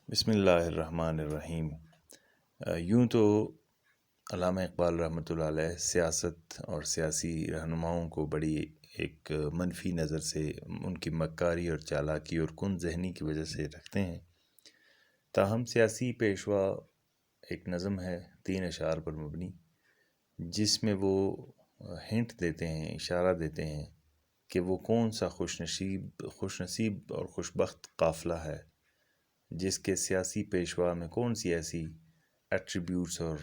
بسم اللہ الرحمن الرحیم۔ یوں تو علامہ اقبال رحمۃ اللہ علیہ سیاست اور سیاسی رہنماؤں کو بڑی ایک منفی نظر سے ان کی مکاری اور چالاکی اور کن ذہنی کی وجہ سے رکھتے ہیں، تاہم سیاسی پیشوا ایک نظم ہے 3 اشعار پر مبنی، جس میں وہ ہنٹ دیتے ہیں، اشارہ دیتے ہیں کہ وہ کون سا خوش نصیب اور خوشبخت قافلہ ہے جس کے سیاسی پیشوا میں کون سی ایسی ایٹریبیوٹس اور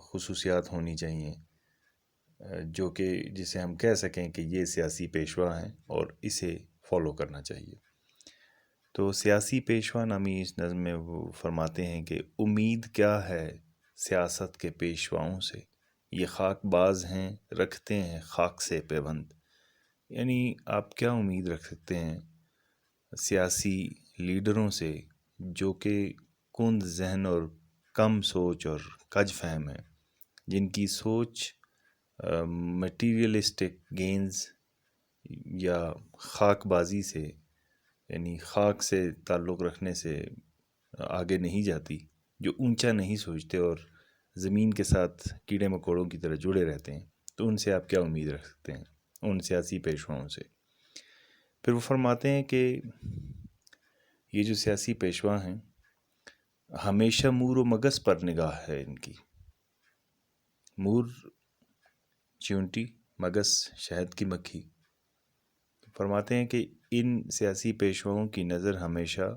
خصوصیات ہونی چاہیے جو کہ جسے ہم کہہ سکیں کہ یہ سیاسی پیشوا ہیں اور اسے فالو کرنا چاہیے۔ تو سیاسی پیشوا نامی اس نظم میں وہ فرماتے ہیں کہ امید کیا ہے سیاست کے پیشواؤں سے، یہ خاک باز ہیں رکھتے ہیں خاک سے پیوند۔ یعنی آپ کیا امید رکھ سکتے ہیں سیاسی لیڈروں سے جو کہ کند ذہن اور کم سوچ اور کج فہم ہے، جن کی سوچ مٹیریلسٹک گینز یا خاک بازی سے، یعنی خاک سے تعلق رکھنے سے آگے نہیں جاتی، جو اونچا نہیں سوچتے اور زمین کے ساتھ کیڑے مکوڑوں کی طرح جڑے رہتے ہیں، تو ان سے آپ کیا امید رکھ سکتے ہیں، ان سیاسی پیشواؤں سے۔ پھر وہ فرماتے ہیں کہ یہ جو سیاسی پیشوا ہیں ہمیشہ مور و مگس پر نگاہ ہے ان کی۔ مور چیونٹی، مگس شہد کی مکھی۔ فرماتے ہیں کہ ان سیاسی پیشواؤں کی نظر ہمیشہ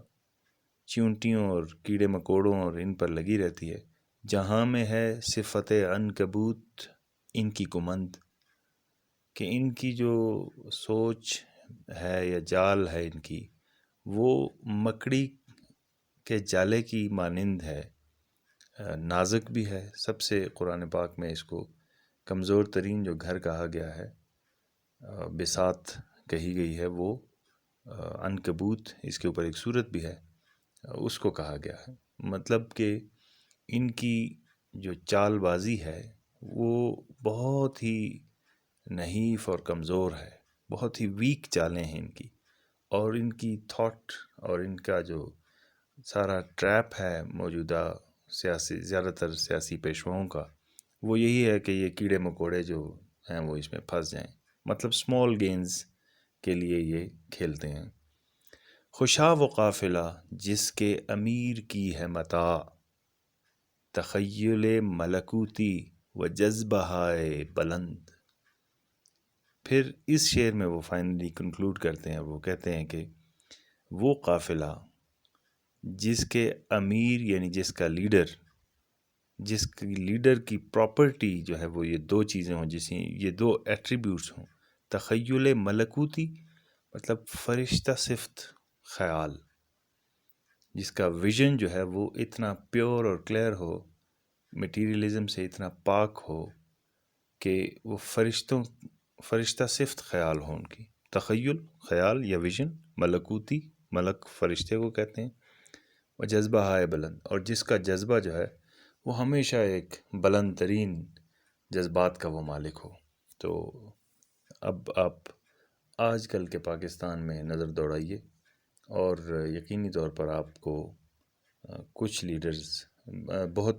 چیونٹیوں اور کیڑے مکوڑوں اور ان پر لگی رہتی ہے۔ جہاں میں ہے صفت عنکبوت ان کی کمند، کہ ان کی جو سوچ ہے یا جال ہے ان کی، وہ مکڑی کے جالے کی مانند ہے، نازک بھی ہے۔ سب سے قرآن پاک میں اس کو کمزور ترین جو گھر کہا گیا ہے، بساط کہی گئی ہے، وہ عنکبوت، اس کے اوپر ایک سورت بھی ہے، اس کو کہا گیا ہے۔ مطلب کہ ان کی جو چال بازی ہے وہ بہت ہی نحیف اور کمزور ہے، بہت ہی ویک چالیں ہیں ان کی، اور ان کی تھاٹ اور ان کا جو سارا ٹریپ ہے موجودہ زیادہ تر سیاسی پیشواؤں کا، وہ یہی ہے کہ یہ کیڑے مکوڑے جو ہیں وہ اس میں پھنس جائیں، مطلب اسمال گینز کے لیے یہ کھیلتے ہیں۔ خوشا وہ قافلہ جس کے امیر کی ہے متاع، تخیل ملکوتی و جذبہ بلند۔ پھر اس شعر میں وہ فائنلی کنکلوڈ کرتے ہیں، وہ کہتے ہیں کہ وہ قافلہ جس کے امیر یعنی جس کا لیڈر، جس کی لیڈر کی پراپرٹی جو ہے وہ یہ 2 چیزیں ہوں، جس یہ 2 ایٹریبیوٹس ہوں، تخیل ملکوتی مطلب فرشتہ صفت خیال، جس کا ویژن جو ہے وہ اتنا پیور اور کلیئر ہو، مٹیریلزم سے اتنا پاک ہو کہ وہ فرشتہ صفت خیال ہو ان کی، تخیل خیال یا ویژن، ملکوتی ملک فرشتے کو کہتے ہیں، اور جذبہ ہائے بلند، اور جس کا جذبہ جو ہے وہ ہمیشہ ایک بلند ترین جذبات کا وہ مالک ہو۔ تو اب آپ آج کل کے پاکستان میں نظر دوڑائیے اور یقینی طور پر آپ کو کچھ لیڈرز بہت